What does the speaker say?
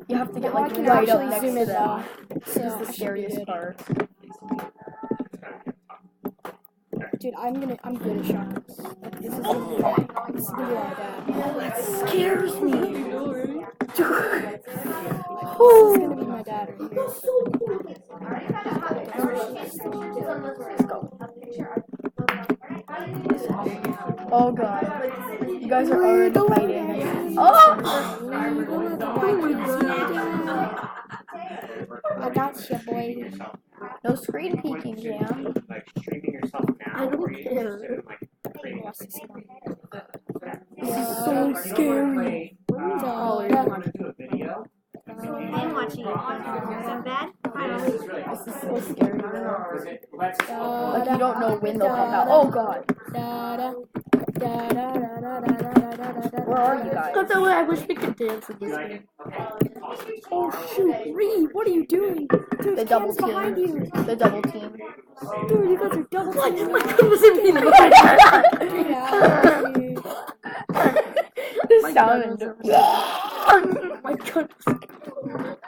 You have to get I like can right up actually next zoom to in them. though. This is the scariest part. Dude, I'm good at shotguns. Like, this is gonna be my dad. That scares me. This is gonna be my dad right here. Oh god. You guys are already fighting. Oh! I got you, boy. No screen peeking, Jam. I don't care. This is so scary. Oh, I'm watching it. Is that bad? This is so scary. Like you don't know when they'll come out. Oh god. Where are you guys? That's the way I wish we could dance in this game. Oh shoot, Reed, what are you doing? Dude, The double team. behind you. The double team. Dude, you guys are double teaming. My god was in the My sound. god.